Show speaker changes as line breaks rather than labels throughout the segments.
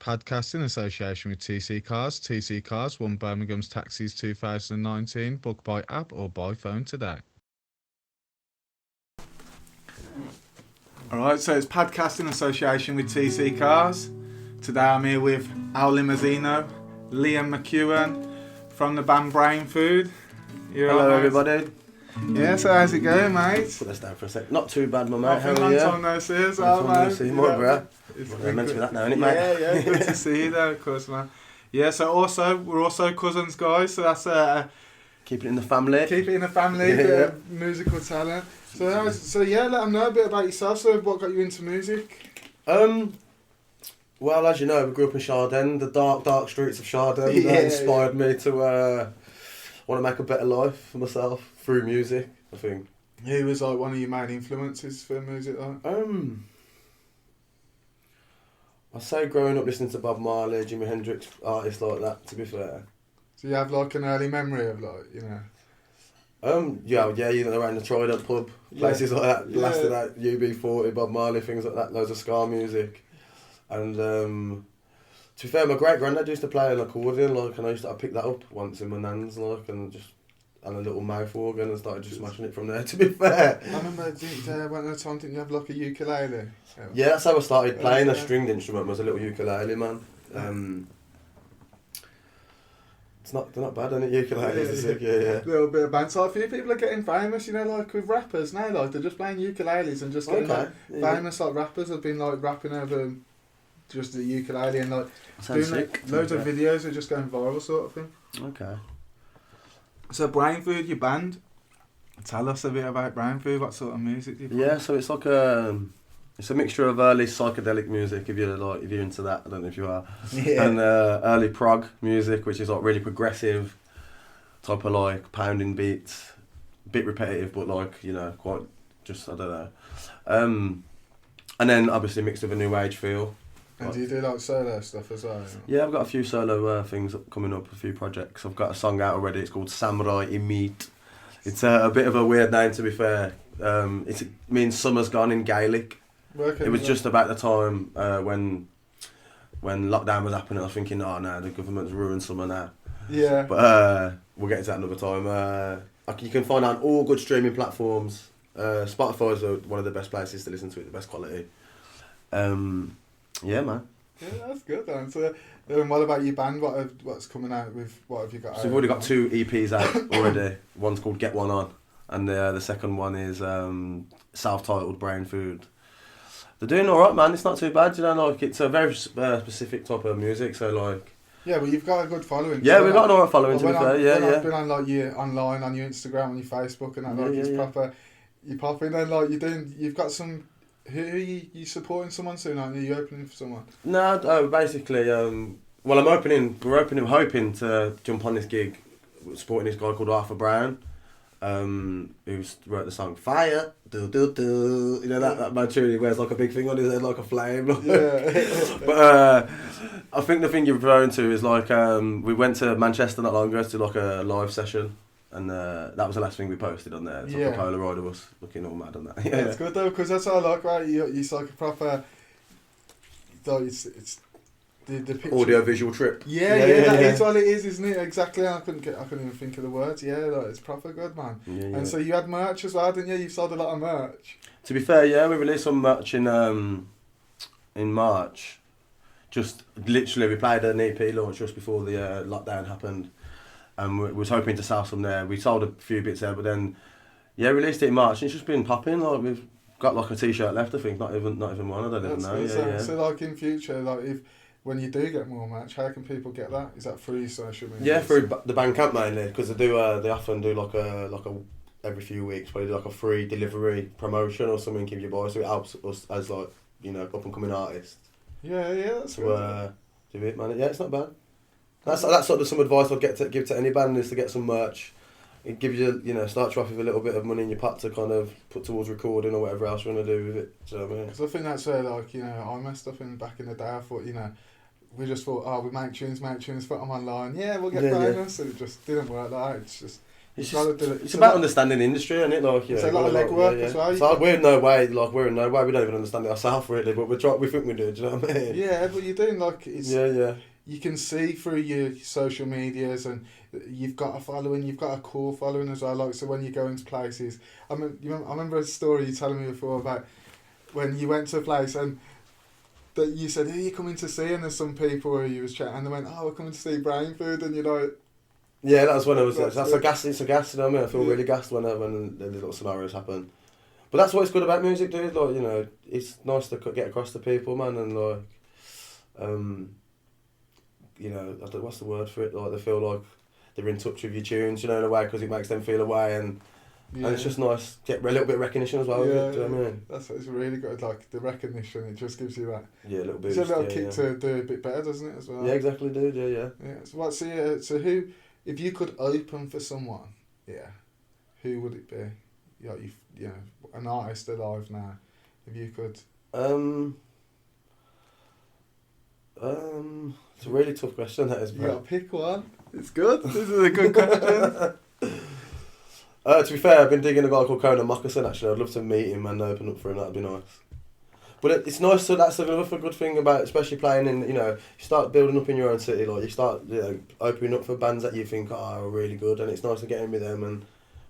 Padcast in association with TC Cars. TC Cars won Birmingham's Taxis 2019. Book by app or by phone today.
Alright, so it's Padcast in association with TC Cars. Today I'm here with Liamosino, Liam Mckeown from the band Brain Food.
Hello everybody.
Yeah, so how's it going, mate?
Put this down for a sec. Not too bad, my mate. How are
Long
you?
time no see us,
Long time no see you, more, bro.
It's
Well, meant to be that now, isn't it, mate?
Yeah, good to see you there, of course, man. Yeah, so we're also cousins, guys, so that's
Keep it in the family.
keep it in the family,
Yeah,
bit of musical talent. So let them know a bit about yourself. So what got you into music?
Well, as you know, we grew up in Chardin. The dark streets of Chardin inspired me to want to make a better life for myself through music, I think.
Who was like one of your main influences for music, like?
I'd say growing up listening to Bob Marley, Jimi Hendrix, artists like that, to be fair.
So you have like an early memory of like, you know?
Yeah, you know, around the Trident pub, places like that, blasted out UB40, Bob Marley, things like that, loads of ska music. And to be fair, my great granddad used to play an accordion, like, and I picked that up once in my nan's, like, and a little mouth organ and started just smashing it from there, to be fair.
I remember when at the time, didn't you have like a ukulele?
Yeah, that's how I started playing a stringed instrument, was a little ukulele, man. They're not bad, aren't it? Ukuleles, yeah.
A little bit of band. So a few people are getting famous, you know, like with rappers now, like they're just playing ukuleles and just getting famous, like rappers have been like rapping over just the ukulele and like doing like, loads of videos are just going viral sort of thing.
Okay.
So Brain Food, your band, tell us a bit about Brain Food, what sort of music do you play?
Yeah, so it's like it's a mixture of early psychedelic music, if you're into that, I don't know if you are, and early prog music, which is like really progressive, type of like pounding beats, a bit repetitive, but like, you know, quite just, I don't know. And then obviously mixed with a new age feel.
And do you do like solo stuff as well?
Yeah, I've got a few solo things coming up, a few projects. I've got a song out already, it's called Samurai Imit. It's a bit of a weird name, to be fair. It means summer's gone in Gaelic. It was just about the time when lockdown was happening. I was thinking, oh no, the government's ruined summer now.
Yeah.
But we'll get into that another time. You can find out on all good streaming platforms. Spotify is one of the best places to listen to it, the best quality. Yeah, man.
Yeah, that's good then. So, what about your band? What's coming out with? What have you got?
So we've already got 2 EPs out already. One's called Get One On, and the second one is self-titled Brain Food. They're doing alright, man. It's not too bad, you know. Like, it's a very specific type of music, so like.
Yeah, well, you've got a good following.
Yeah, we've got an alright following, to be fair.
I've been on like online on your Instagram, on your Facebook, and that it's proper. You pop in and like you've got some. Who are you supporting someone soon? Aren't you? Are you opening for someone?
No, basically, we're hoping to jump on this gig, supporting this guy called Arthur Brown, who's wrote the song Fire, do do do. You know that man truly wears like a big thing on his head, like a flame.
Yeah.
But I think the thing you're referring to is like we went to Manchester not long ago to like a live session. And that was the last thing we posted on there. It's like a Polaroid of us looking all mad on that.
Yeah, it's good though, because that's what I like, right? You're like a proper, like it's the picture.
Audio visual trip.
Yeah, that is what it is, isn't it? Exactly. I couldn't even think of the words. Yeah, like, it's proper good, man.
Yeah.
And so you had merch as well, didn't you? You've sold a lot of merch.
To be fair, yeah, we released some merch in March. Just literally, we played an EP launch just before the lockdown happened. And we was hoping to sell some there. We sold a few bits there, but then, released it in March. And it's just been popping. Like we've got like a T-shirt left, I think. Not even one. I don't even know.
So like in future, like when you do get more merch, how can people get that? Is that through social media?
Yeah, through the Bandcamp mainly, because they often do like a every few weeks, probably do like a free delivery promotion or something. Give you boys, so it helps us as like, you know, up and coming artists.
Yeah, that's
good. Do it, man. Yeah, it's not bad. That's sort of some advice I'd give to any band, is to get some merch. It gives you, you know, start you off with a little bit of money in your pot to kind of put towards recording or whatever else you want to do with it. Do you know what I mean?
Because I think that's where, like, you know, I messed up back in the day. I thought, you know, we just thought, we make tunes, put them online. Yeah, we'll get famous. And it just didn't work like that. It's just
It's about understanding the industry, isn't it? Like,
it's a lot of legwork as well.
So we're in no way, we don't even understand it ourselves really, but we think we do. Do you know what I mean?
Yeah, but you're doing like it's.
Yeah.
You can see through your social medias, and you've got a following. You've got a core following as well. Like, so when you go into places, I remember a story you telling me before about when you went to a place and that you said, "Who are you coming to see?" And there's some people who you was chatting, and they went, "Oh, we're coming to see Brain Food," and you're like.
Yeah, that's when I was. It's a gas. You know what I mean? I feel really gassed when the little scenarios happen. But that's what's good about music, dude. Like, you know, it's nice to get across to people, man, and like, you know, I don't, what's the word for it? Like, they feel like they're in touch with your tunes, you know, in a way, because it makes them feel away, and it's just nice to get a little bit of recognition as well.
Yeah,
do you know what I mean?
It's really good. Like the recognition, it just gives you that.
Yeah, a little bit.
It's a little kick to do a bit better, doesn't it, as well?
Yeah, exactly, dude. Yeah.
So who, if you could open for someone, who would it be? You know, an artist alive now. If you could.
It's a really tough question, that is.
You got to pick one. It's good. This is a good question.
To be fair, I've been digging a guy called Conan Moccasin, actually. I'd love to meet him and open up for him. That'd be nice. But it's nice. So that's another good thing about, especially playing in. You know, you start building up in your own city. Like, you start, you know, opening up for bands that you think are really good, and it's nice to get in with them and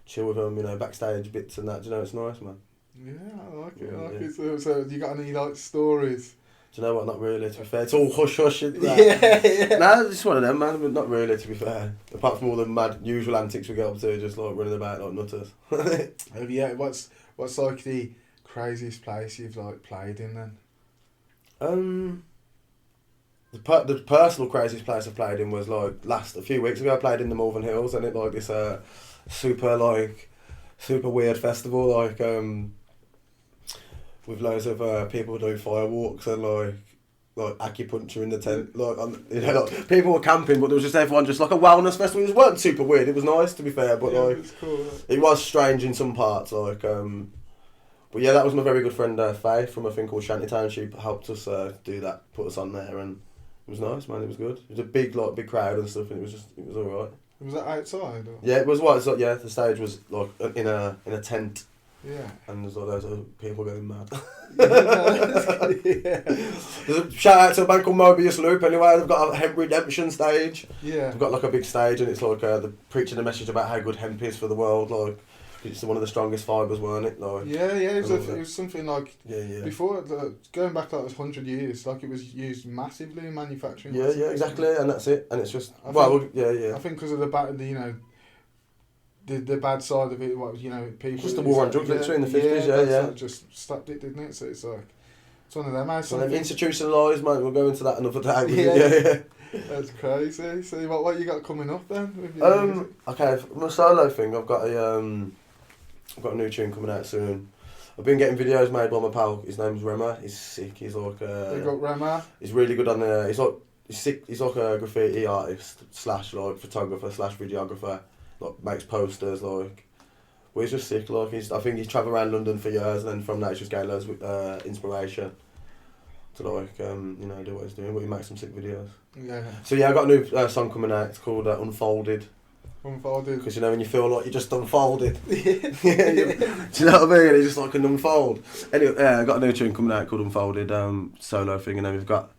chill with them. You know, backstage bits and that. Do you know, it's nice, man.
Yeah, I like it. It. So you got any like stories?
Do you know what? Not really, to be fair. It's all hush-hush.
Yeah.
Nah, it's one of them, man, but not really, to be fair. Apart from all the mad usual antics we get up to, just like running about like nutters. What's
like the craziest place you've like played in then?
The personal craziest place I played in was like a few weeks ago. I played in the Malvern Hills, and it like this super weird festival, like with loads of people doing firewalks and like acupuncture in the tent, like people were camping, but there was just everyone just like a wellness festival. It wasn't super weird. It was nice, to be fair, but
it's cool.
It was strange in some parts, like. But yeah, that was my very good friend Faye from a thing called Shantytown. She helped us do that, put us on there, and it was nice, man. It was good. It was a big crowd and stuff, and it was alright.
Was that outside? Or?
Yeah, it was what. So, yeah, the stage was like in a tent.
Yeah.
And there's like loads of people going mad.
Yeah.
There's a shout out to a band called Mobius Loop anyway. They've got a hemp redemption stage.
Yeah.
They've got like a big stage, and it's like they're preaching a message about how good hemp is for the world. Like, it's one of the strongest fibres, weren't it? Like,
it was something like
yeah.
Before going back like 100 years, like it was used massively in manufacturing.
Yeah, exactly, and that's it. And it's just I think
because of the the bad side of it, people.
Just the war on drugs, literally in the 50s. Yeah.
Just stopped it, didn't it? So it's like it's one of them.
Institutionalised, mate. We'll go into that another day.
Yeah. That's crazy. So what you got coming up then?
Okay, my solo thing. I've got a new tune coming out soon. I've been getting videos made by my pal. His name's Rema. He's sick. He's like.
They got Rema.
He's really good on the. He's sick. He's like a graffiti artist / photographer / videographer. Like, makes posters, like. But he's just sick. Like, I think he's travelled around London for years, and then from that he's just getting loads of inspiration to do what he's doing. But he makes some sick videos.
Yeah.
So yeah, I got a new song coming out. It's called Unfolded.
Unfolded.
Because when you feel like you're just unfolded. Do you know what I mean? It's just like an unfold. Anyway, I got a new tune coming out called Unfolded, solo thing, and then we've got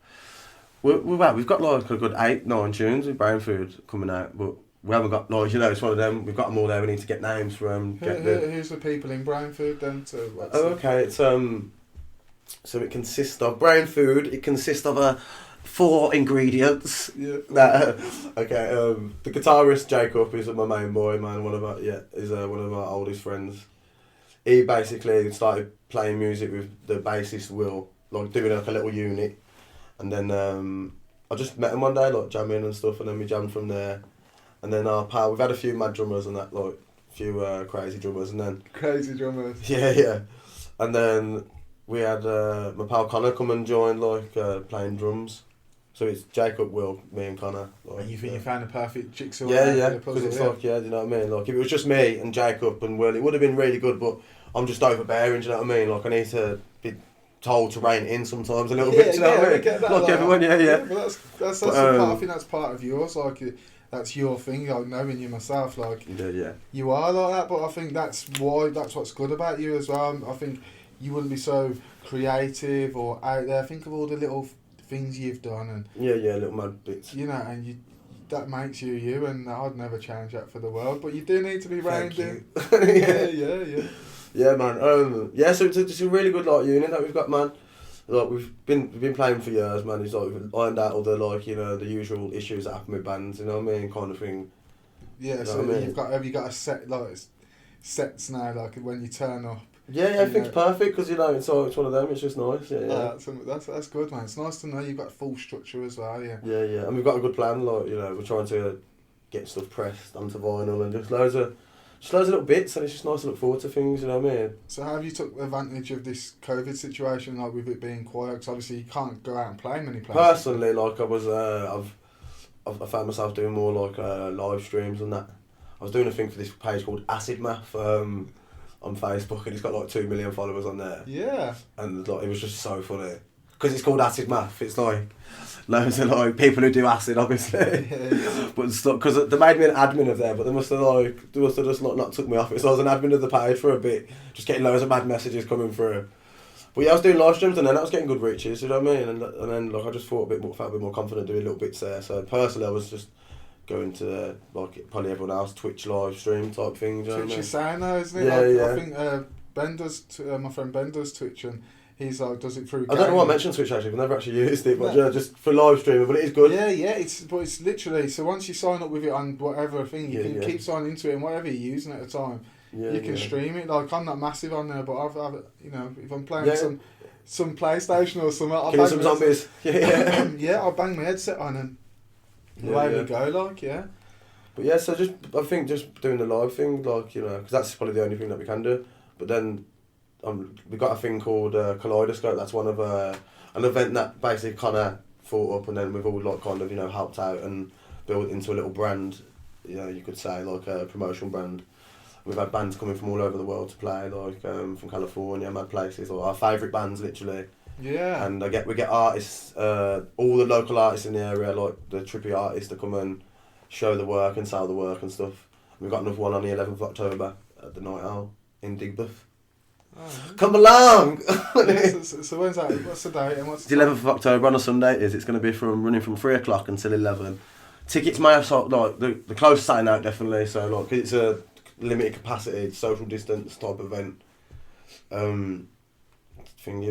like a good 8-9 tunes with Brain Food coming out, but we haven't got it's one of them. We've got them all there. We need to get names for them.
Who's the people in Brain Food then?
Okay, it's so it consists of Brain Food. It consists of 4 ingredients.
Yeah.
The guitarist Jacob is my main boy, man. One of our oldest friends. He basically started playing music with the bassist Will, like doing like a little unit, and then I just met him one day, like jamming and stuff, and then we jammed from there. And then our pal, we've had a few mad drummers and that, like a few crazy drummers, and then
crazy drummers.
Yeah, and then we had my pal Connor come and join, like playing drums. So it's Jacob, Will, me and Connor. Like,
and you think you found a perfect jigsaw?
Yeah, because it's like, you know what I mean? Like, if it was just me and Jacob and Will, it would have been really good, but I'm just overbearing, do you know what I mean? Like, I need to be told to rein it in sometimes a little bit, do you know what I mean?
Get that,
like everyone, yeah.
But that's part, I think that's part of yours, like, that's your thing. Like knowing you myself, like
You did, yeah.
you are like that. But I think that's what's good about you as well. I think you wouldn't be so creative or out there. Think of all the little things you've done, and
Yeah, little mad bits.
you know, and that makes you, and I'd never change that for the world. But you do need to be round it. Yeah.
Yeah, man. So it's a really good like unit that we've got, man. Like we've been playing for years, man. It's like we've ironed out all the like the usual issues that happen with bands. You know what I mean, kind of thing.
Yeah.
You know
So
what I mean?
have you got a set like sets now, like when you turn up?
Yeah, everything's perfect because it's one of them. It's just nice. Yeah.
That's good, man. It's nice to know you've got full structure as well. Yeah.
Yeah, and we've got a good plan. Like we're trying to get stuff pressed onto vinyl and just loads of little bits, and it's just nice to look forward to things. You know what I mean? So
how have you took advantage of this COVID situation, like with it being quiet? Because obviously you can't go out and play many places.
Personally, like I was, I found myself doing more like live streams and that. I was doing a thing for this page called Acid Math on Facebook, and it's got like 2 million followers on there.
Yeah.
And like it was just so funny because it's called Acid Math. It's like loads of like people who do acid, obviously. But because they made me an admin of there, but they must have just not took me off it. So I was an admin of the page for a bit, just getting loads of mad messages coming through. But yeah, I was doing live streams and then I was getting good reaches. You know what I mean? And then like I just felt a bit more confident doing little bits there. So personally, I was just going to like probably everyone else Twitch live stream type thing.
Twitch is sound now, isn't it?
Yeah.
I think Ben does. My friend Ben does Twitch, and he's like does it through.
I don't know why I mentioned Twitch actually. I've never actually used it, but just for live streaming. But it is good.
Yeah. It's literally so once you sign up with it on whatever thing, you can keep signing into it, and whatever you're using at the time, you can stream it. Like I'm not massive on there, but I've if I'm playing some PlayStation or something, I'll
killing some zombies.
Yeah, I'll bang my headset on and away we go. Like
But yeah, so I think just doing the live thing, like because that's probably the only thing that we can do. But then we got a thing called Kaleidoscope. That's one of an event that basically kind of thought up, and then we've all like kind of helped out and built into a little brand. You could say like a promotional brand. We've had bands coming from all over the world to play, like from California, mad places, or our favourite bands literally.
Yeah.
And we get artists, all the local artists in the area, like the trippy artists, to come and show the work and sell the work and stuff. We've got another one on the 11th of October at the Night Owl in Digbeth.
Oh,
come along!
So when's that? What's the date and what's
the 11th of October on a Sunday it's going to be running from 3 o'clock until 11. Tickets may have sold, like the close sign out definitely, so like it's a limited capacity, social distance type event. Thingy,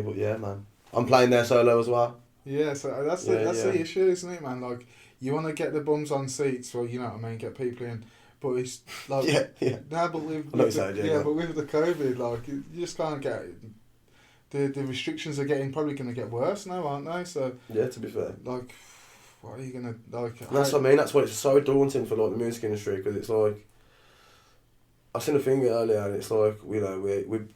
but yeah, man. I'm playing there solo as well.
Yeah, so that's the issue, isn't it, man? Like you want to get the bums on seats, well, you know what I mean, get people in. But it's like no, but with the COVID, like you just can't get the restrictions are probably going to get worse now, aren't they? So
yeah, to be fair,
like what are you gonna like?
And that's what I mean. That's why it's so daunting for like the music industry, because it's like I've seen a thing earlier, and it's like we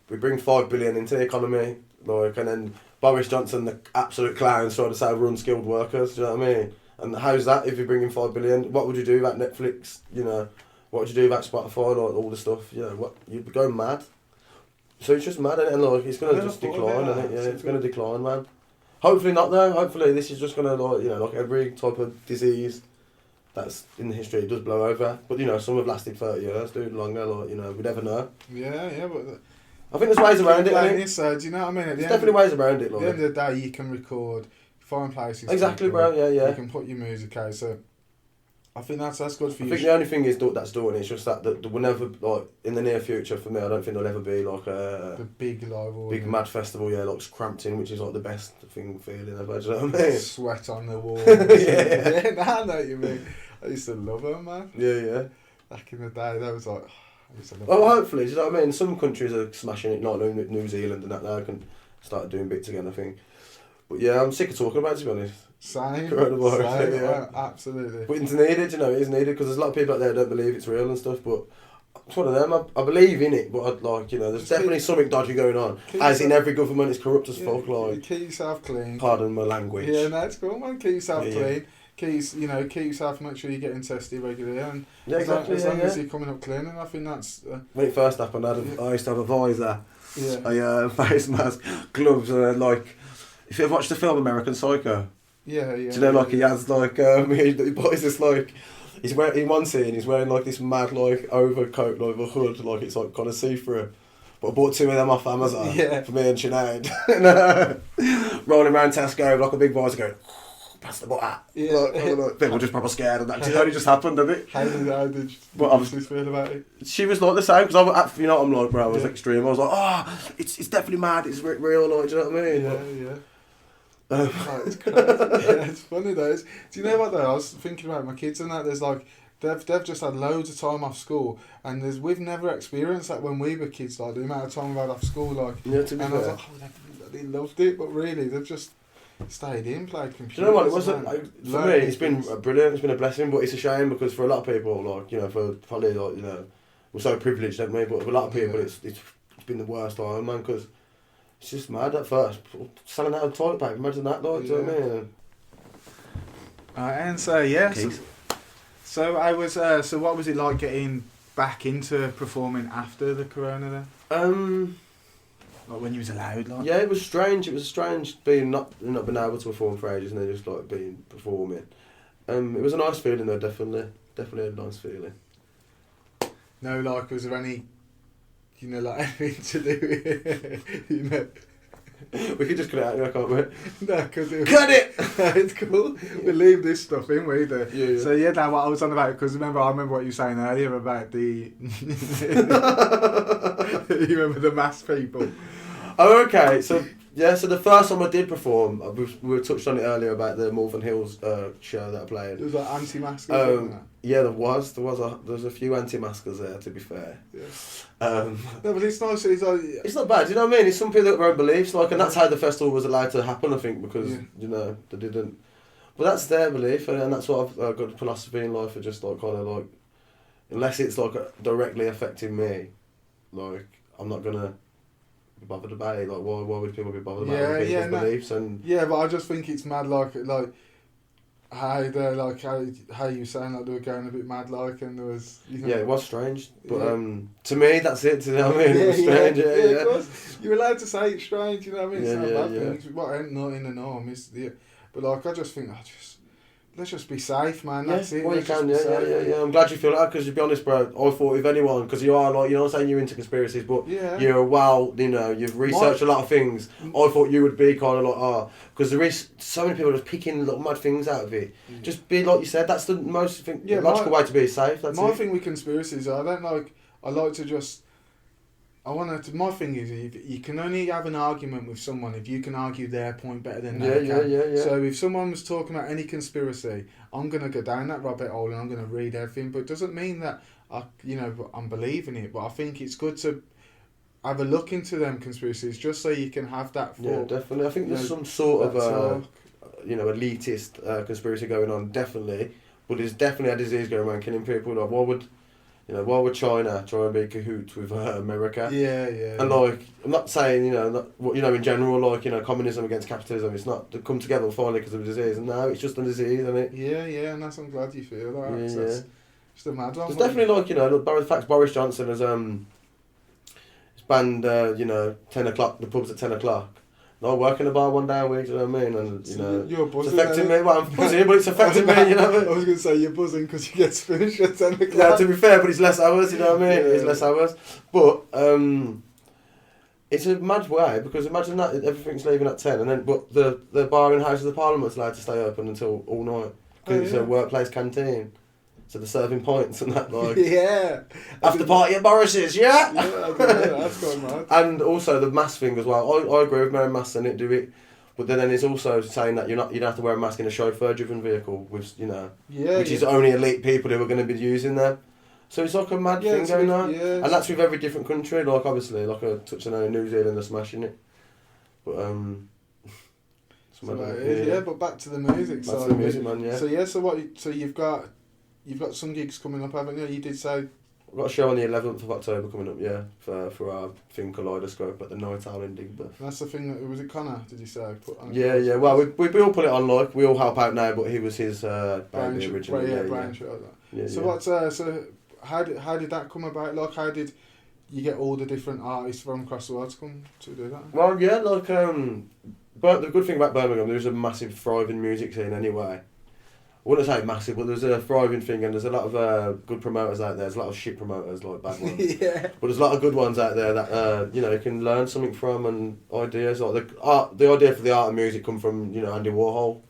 bring 5 billion into the economy, like, and then Boris Johnson, the absolute clown's trying to say we're unskilled workers. Do you know what I mean? And how's that if you're bringing 5 billion? What would you do about Netflix? What would you do about Spotify, like all the stuff? You'd be going mad. So it's just mad, and like it's gonna just decline, and it's gonna decline, man. Hopefully not though. Hopefully this is just gonna like every type of disease that's in the history, it does blow over. But some have lasted 30 years, dude, longer. Like we never know.
Yeah, but
I think there's ways around it.
Do you know what I mean?
There's definitely ways around it. Like.
At the end of the day, you can record, find places.
Exactly, bro. Yeah.
You can put your music out. So I think that's good for you.
I think the only thing is that's doing it's just that there will never, like in the near future for me, I don't think there'll ever be like
the big live audience.
Big mad festival, like Crampton, which is like the best feeling ever. Do you know what I mean?
Sweat on the wall. Yeah, I know what you mean. I used to love them, man.
Yeah.
Back in the day, that was like. I used to love
well, hopefully, do you know what I mean? Some countries are smashing it, like New Zealand and that now can start doing bits again, I think. But yeah, I'm sick of talking about it, to be honest.
Same.
Coronavirus,
absolutely.
But it's needed, it is needed, because there's a lot of people out there who don't believe it's real and stuff, but it's one of them. I believe in it, but I'd like, there's definitely something dodgy going on. As in every government is corrupt as fuck, like.
Keep yourself clean.
Pardon my language.
Yeah, no, it's cool, man. Keep yourself clean. Keep yourself, make sure you're getting tested regularly, and as long as you're coming up clean, and I think that's...
When it first happened, I used to have a visor,
a
face mask, gloves, like... If you've watched the film American Psycho...
Yeah.
Do you know, like, he has, like, he buys this, like... in one scene, he's wearing like this mad like overcoat, like a hood, like it's like kind of see-through. But I bought 2 of them off Amazon for me and Sinead. Rolling around Tesco like a big boy going, pass the butter.
Yeah.
Like, people just proper scared of that. It only just happened, didn't it?
How did you feel about it?
She was like the same, because I'm like, bro, I was extreme. I was like, oh, it's definitely mad, it's real, like, do you know what I mean?
Yeah. It's crazy. Yeah, it's funny though. Do you know what though? I was thinking about my kids and that. There's like they've just had loads of time off school, and we've never experienced that when we were kids. Like the amount of time we've had off school, like.
Yeah, to be
and
fair.
I was like, oh, they loved it, but really they've just stayed in, played computers.
Do you know what? It wasn't for me. It's been
things.
brilliant. It's been a blessing, but it's a shame because for a lot of people, like for probably like we're so privileged, don't we? But for a lot of people, it's been the worst time, man, because. It's just mad at first. Selling out of toilet paper, imagine that, like, do you know what I mean?
And so, so I was, so what was it like getting back into performing after the corona then? Like when you was allowed, like?
Yeah, it was strange. It was strange being not being able to perform for ages and then just like performing. It was a nice feeling though, definitely a nice feeling.
No, like, was there any... like anything to do with,
We could just cut it out, can't we?
No, because
Cut it!
It's cool. We leave this stuff in, we do.
Yeah.
So now what I was on about, because I remember what you were saying earlier about the... You remember the masked people?
Oh, okay. So the first time I did perform, we touched on it earlier about the Malvern Hills show that I played.
There was like anti-maskers.
Yeah, there was a few anti-maskers there, to be fair.
Yeah.
No,
but it's nice. It's like,
it's not bad. Do you know what I mean? It's some people that have their own beliefs, like, and that's how the festival was allowed to happen. I think because they didn't. But that's their belief, and that's what I've got a philosophy in life. Of just like kind of like, unless it's like directly affecting me, like I'm not gonna be bothered about it. Like why would people be bothered about other people's beliefs? And
but I just think it's mad. Like how they're like how you saying like they were going a bit mad, like, and there was
yeah, it was strange, but to me that's it. Do you know what I mean? It was strange. Yeah.
Of course. You're allowed to say it's strange. You know what I mean? It's not a bad thing. It's what ain't not in the norm. But like I just think let's just be safe, man. That's it.
Well, you can, yeah. I'm glad you feel that, because to be honest, bro, I thought if anyone, because you are like, I'm saying you're into conspiracies, but you're you've researched a lot of things. I thought you would be kind of like, because there is so many people just picking little mad things out of it. Just be like you said. That's the most logical way to be safe. That's
my thing with conspiracies. I like to just. My thing is, you can only have an argument with someone if you can argue their point better than they can.
Yeah.
So if someone was talking about any conspiracy, I'm going to go down that rabbit hole and I'm going to read everything. But it doesn't mean that I'm believing it. But I think it's good to have a look into them conspiracies just so you can have that.
Yeah, definitely. I think there's some sort of elitist conspiracy going on, definitely. But there's definitely a disease going around killing people. Like, why would China try and be cahoots with America?
Yeah.
And like, I'm not saying in general, like, communism against capitalism. It's not to come together finally because of a disease. No, it's just a disease, isn't it?
Yeah, and I'm glad you feel that.
Yeah.
That's just a mad one.
There's definitely the fact Boris Johnson has banned 10 o'clock. The pubs at 10 o'clock. I work in a bar one day a week, do you know what I mean? And,
you're buzzing,
it's affecting me. Well, I'm buzzing, but it's affecting me,
I was going to say you're buzzing because you get finished at 10 o'clock.
Yeah, to be fair, but it's less hours, you know what I mean? It's less hours. But it's a mad way, because imagine that everything's leaving at 10, but the bar in House of the Parliament's allowed to stay open until all night, because it's a workplace canteen. So they're serving pints and that, like... After party at Boris's, yeah?
That's quite mad.
And also the mask thing as well. I agree with wearing masks and do it. But then it's also saying that you don't have to wear a mask in a chauffeur-driven vehicle, which is only elite people who are going to be using them. So it's like a mad thing going on.
Yeah,
and that's with every different country. Like, obviously, like I touched on New Zealand, they're smashing it. But,
but back to the music side.
Back to the music, man, yeah.
So you've got some gigs coming up, haven't you? You did say...
I've got a show on the 11th of October coming up, yeah, for our thing Kaleidoscope at the Night Owl in Digbeth.
That's the thing that... Was it Connor, did you say?
Yeah. Well, we all put it on, like, we all help out now, but he was his baby originally.
Brian shot that.
Yeah,
so what's... So how did that come about? Like, how did you get all the different artists from across the world to come to do that?
Well, yeah, like... But the good thing about Birmingham, there's a massive thriving music scene anyway. wouldn't say massive, but there's a thriving thing, and there's a lot of good promoters out there. There's a lot of shit promoters, like bad ones.
Yeah.
But there's a lot of good ones out there that you can learn something from, and ideas like the idea for the art of music come from Andy Warhol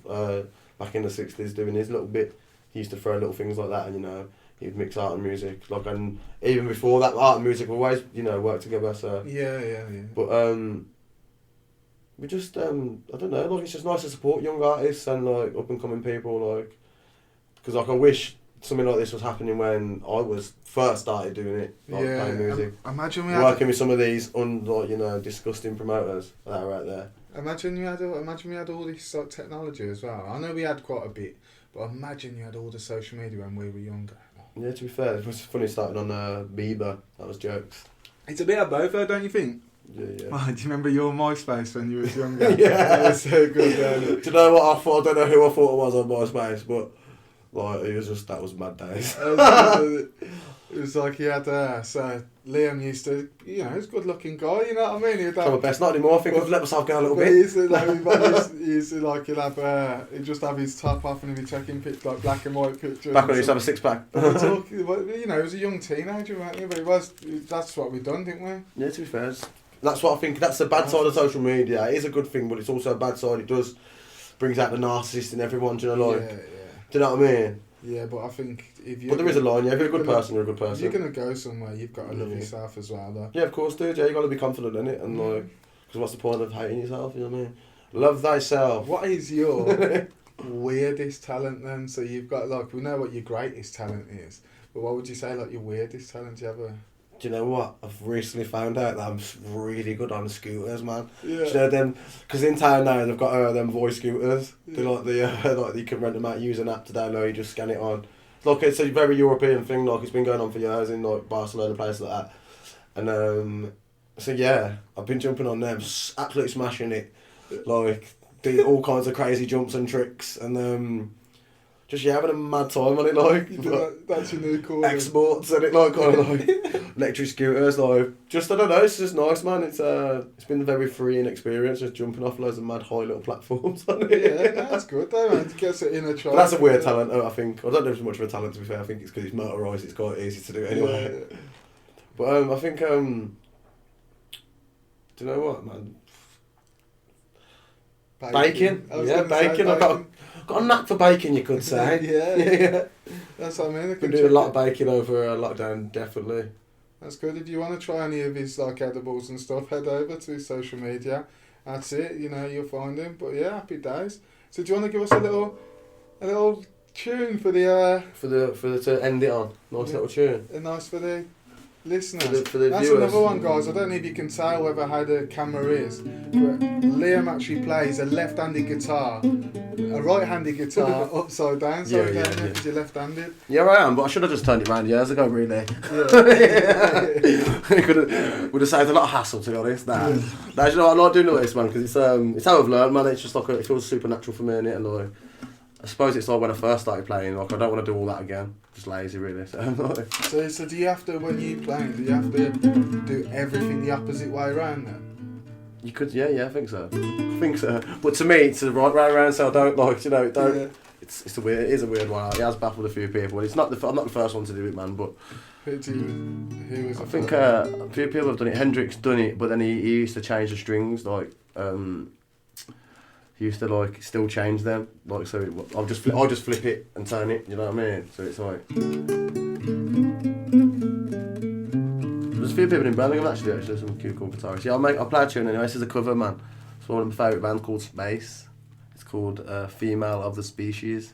back in the 60s doing his little bit. He used to throw little things like that, and he'd mix art and music. And even before that, art and music always work together. So
yeah.
But we just I don't know. Like, it's just nice to support young artists and like up and coming people. Like, because I wish something like this was happening when I was first started doing it, playing music.
Imagine
working with some of these disgusting promoters that are out there.
Imagine we had all this like technology as well. I know we had quite a bit, but imagine you had all the social media when we were younger.
Yeah, to be fair, it was funny starting on Bieber. That was jokes.
It's a bit of both though, don't you think?
Yeah.
Oh, do you remember your MySpace when you was younger?
Yeah.
That was so good.
Do you know what I thought? I don't know who I thought it was on MySpace, but like that was mad days.
It was like he had so Liam used to, he's a good looking guy, you know what I mean? He'd
my best, not anymore. I think I've let myself go a little bit.
He used to just have his top off and he'd be taking like black and white pictures.
Back when he used to have a six pack.
He was a young teenager, weren't he? But that's what we done, didn't we?
Yeah, to be fair, that's what I think. That's the bad side of social media. It is a good thing, but it's also a bad side. It does brings out the narcissist in everyone. Do you know,
Yeah.
Do you know what I mean?
Yeah, but I think if you.
But there is a line. Yeah, if you're a good person, you're a good person.
If you're gonna go somewhere, you've got to love yourself as well, though.
Yeah, of course, dude. Yeah, you got to be confident in it, and because what's the point of hating yourself? You know what I mean? Love thyself.
What is your weirdest talent then? So you've got we know what your greatest talent is, but what would you say your weirdest talent? Do you have a?
Do you know what? I've recently found out that I'm really good on scooters, man.
Yeah.
Do you know them? Because in town now they've got them voice scooters. Yeah. They're you can rent them out, use an app to download, you just scan it on. It's a very European thing. It's been going on for years in Barcelona, places like that. And so yeah, I've been jumping on them, absolutely smashing it. Doing all kinds of crazy jumps and tricks, and just having a mad time on it.
That's your new calling.
Exports and it kind of electric scooters. Just I don't know. It's just nice, man. It's been a very freeing experience, just jumping off loads of mad high little platforms on it.
Yeah, that's good though, man. It gets it in a try.
That's a weird talent. I think I don't know if it's much of a talent, to be fair. I think it's because it's motorised. It's quite easy to do anyway. Yeah. But I think do you know what, man? Bacon. Yeah, bacon. I've got a knack for bacon, you could say.
yeah. That's what I mean.
Been doing a lot of bacon over lockdown, definitely.
That's good. If you want to try any of his edibles and stuff, head over to his social media. That's it. You'll find him. But yeah, happy days. So do you want to give us a little tune for the
to end it on? Nice little tune.
Nice for the listeners.
For the
That's
viewers.
Another one, guys. I don't know if you can tell how the camera is, but Liam actually plays a left-handed guitar, a right-handed guitar upside down. So because you're left-handed.
Yeah, I am, but I should have just turned it around years ago, really.
Yeah.
Would have saved a lot of hassle, to be honest. Nah, you know, I like doing this, man, because it's how I've learned, man. It's just it feels supernatural for me, innit? And I suppose it's when I first started playing, I don't want to do all that again. Just lazy, really.
So do you have to, when you play, do you have to do everything the opposite way around then?
You could, yeah, I think so. But to me, it's the right way around, so I don't don't. Yeah. It is a weird one. It has baffled a few people. I'm not the first one to do it, man. But
who was? I
think a few people have done it. Hendrix done it, but then he used to change the strings, he used to still change them, so I'll just flip it and turn it. You know what I mean? So it's there's a few people in Birmingham actually. Some cool guitarists. Yeah, I'll play a tune anyway. This is a cover, man. It's one of my favourite bands called Space. It's called Female of the Species.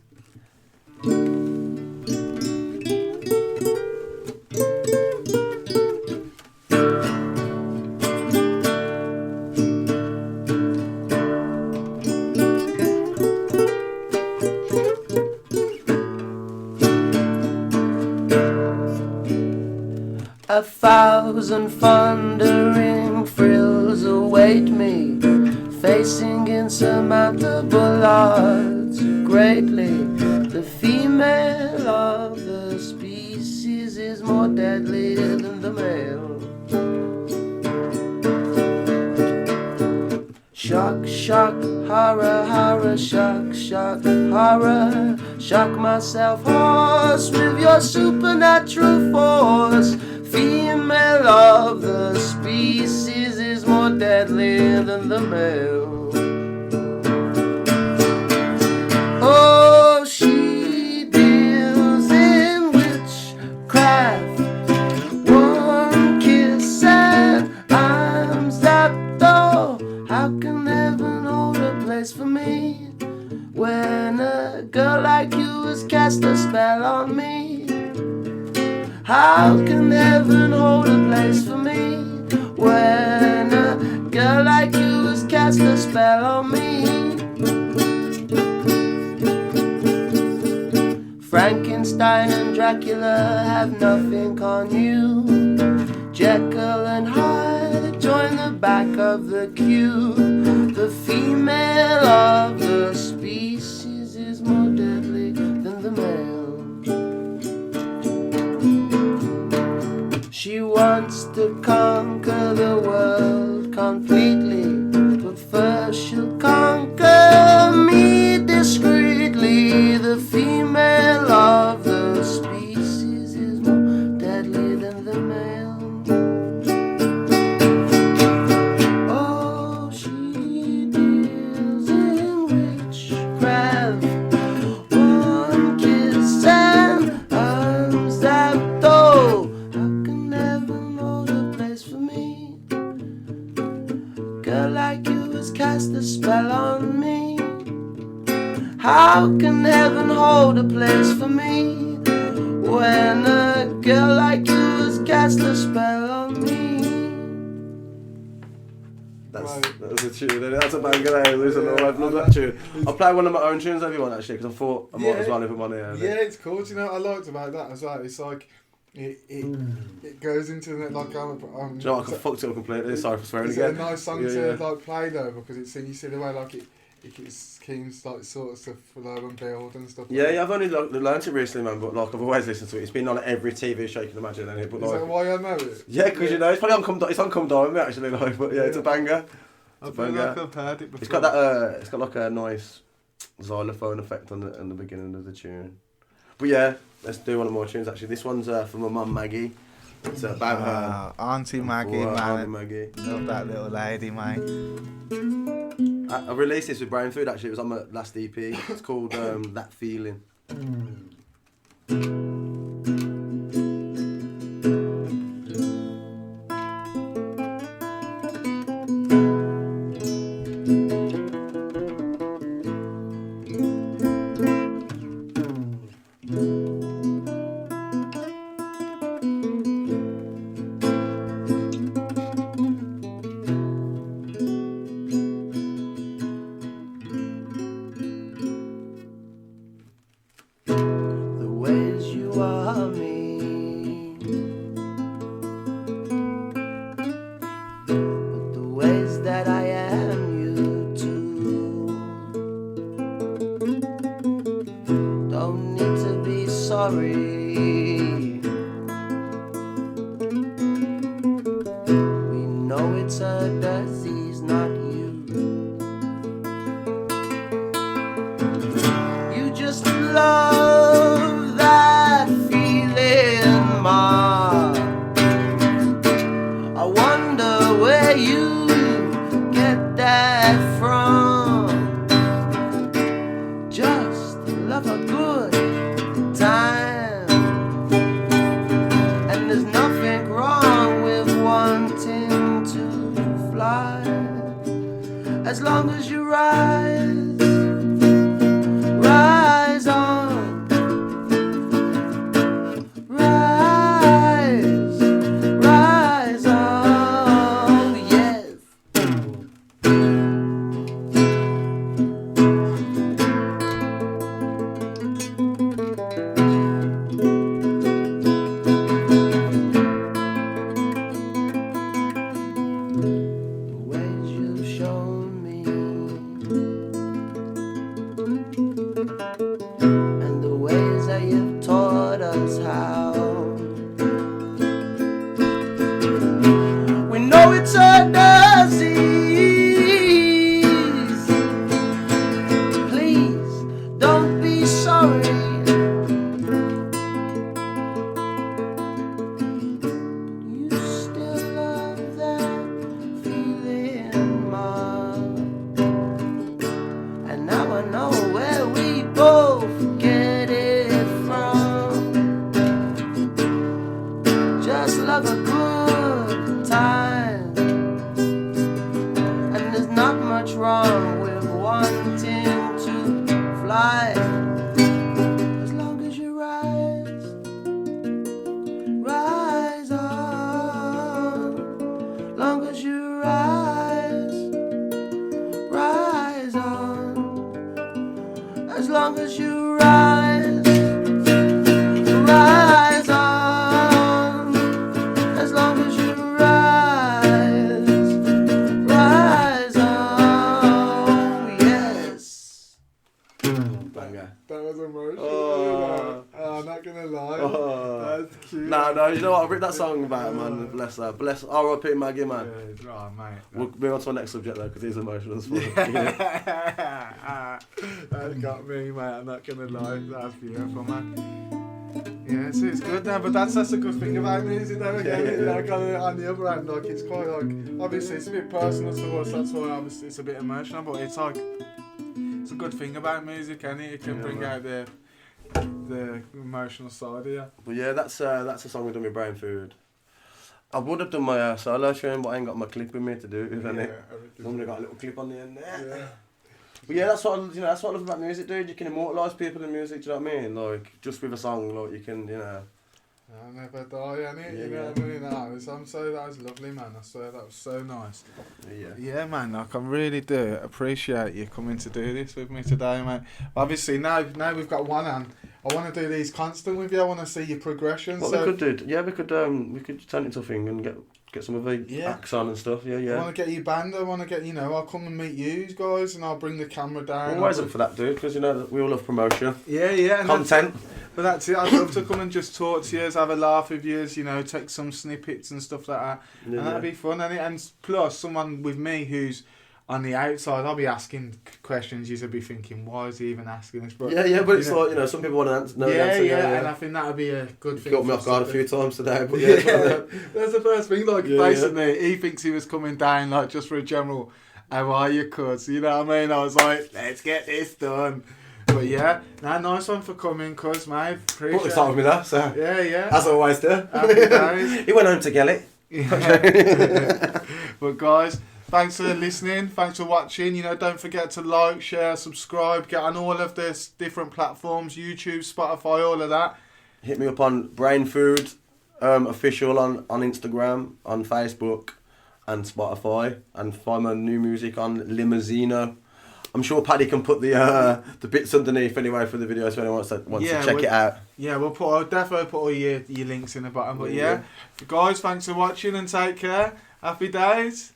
A thousand thundering thrills await me, facing insurmountable odds greatly. The female of the species is more deadly than the male. Shock, shock, horror, horror, shock, shock, horror, shock myself hoarse with your supernatural force. Female of the species is more deadly than the male. Oh, she deals in witchcraft. One kiss and I'm zapped. Oh, how can heaven hold a place for me when a girl like you has cast a spell on me? How can heaven hold a place for me when a girl like you has cast a spell on me? Frankenstein and Dracula have nothing on you. Jekyll and Hyde join the back of the queue. The female of the species is more deadly than the male. She wants to conquer the world completely, but first she'll conquer me discreetly. The female of the species is more deadly than the male. Oh, she deals in witchcraft. One kiss and I'm zapped. Oh, girl like you has cast a spell on me. How can heaven hold a place for me when a girl like you has cast a spell on me?
That was a tune. That's a banger. Listen, I love that tune. I'll play one of my own tunes if you want, actually, because I thought I might as well have it on here.
Yeah, it's cool. Do you know what I liked about that as well? It's like it goes into the, like,
do you know what, I fucked it up completely. Sorry for swearing again.
It's a nice song to like play though, because it's, you see the way like it keeps like sort of stuff flow and build and stuff.
Yeah, I've only learned it recently, man. But like I've always listened to it. It's been on every TV show you can imagine. But,
is
like,
that why I know it?
Yeah, because you know it's probably on It's on Come Down with me actually. Like, but yeah, it's a banger.
I feel like I've heard it before.
It's got that. It's got like a nice xylophone effect on the beginning of the tune. But yeah, let's do one of more tunes. Actually, this one's from my mum Maggie. It's about her.
Auntie Maggie, man.
Auntie Maggie.
Love that little lady, mate.
I released this with Brain Food actually. It was on my last EP. It's called That Feeling.
As long as you rise on.
Oh.
I'm not gonna lie.
Oh.
That's cute.
No, you know what? I've written that song about her, man. Bless her. Bless R.I.P. Maggie, man.
Yeah, right, mate.
We'll move on to our next subject, though, because he's emotional as fuck.
That got me, mate. I'm not gonna lie. That's beautiful, man. Yeah, it's good now, but that's a good thing about music, though. Again, like on the other hand, like it's quite like obviously it's a bit personal to us. That's why obviously it's a bit emotional, but it's like it's a good thing about music, and it can bring out the emotional side of you.
But yeah, that's a song we've done with Brain Food. I would have done my solo tune, but I ain't got my clip with me to do it with any. Normally got a little clip on the end there.
Yeah.
But yeah, that's what I love about music, dude. You can immortalise people in music. Do you know what I mean? Like just with a song, like you can,
I'll never die, innit? You know what I mean? That was lovely, man. I swear that was so nice. Yeah, man. Like I really do appreciate you coming to do this with me today, mate. Obviously, now we've got one hand. I want to do these constant with you. I want to see your progression.
What we could do? Yeah, we could turn it into a thing and get some of the acts on and stuff. Yeah.
I want to get you banned. I want to get I'll come and meet you guys, and I'll bring the camera down.
Always up for that, dude. Because we all love promotion.
Yeah.
Content.
But that's it. I'd love to come and just talk to you, have a laugh with you, take some snippets and stuff like that, and that'd be fun. And plus, someone with me who's on the outside, I'll be asking questions. You'll be thinking, why is he even asking this? But
but it's like some people want to know the answer. Yeah,
and I think that'd be a good thing.
Got me off guard a few times today, but
that's the first thing. Like basically, he thinks he was coming down like just for a general, how are you, cuz? You know what I mean? I was like, let's get this done. But yeah, nice one for coming, cuz, mate. Appreciate
Put the time with me there, so
yeah.
As I always do.
Happy days.
He went home to get it.
But guys, thanks for listening. Thanks for watching. Don't forget to like, share, subscribe. Get on all of this different platforms: YouTube, Spotify, all of that.
Hit me up on Brain Food official on Instagram, on Facebook, and Spotify, and find my new music on Liamosino. I'm sure Paddy can put the bits underneath anyway for the videos if anyone wants to check it out. Yeah,
I'll definitely put all your links in the bottom. But yeah, guys, thanks for watching and take care. Happy days.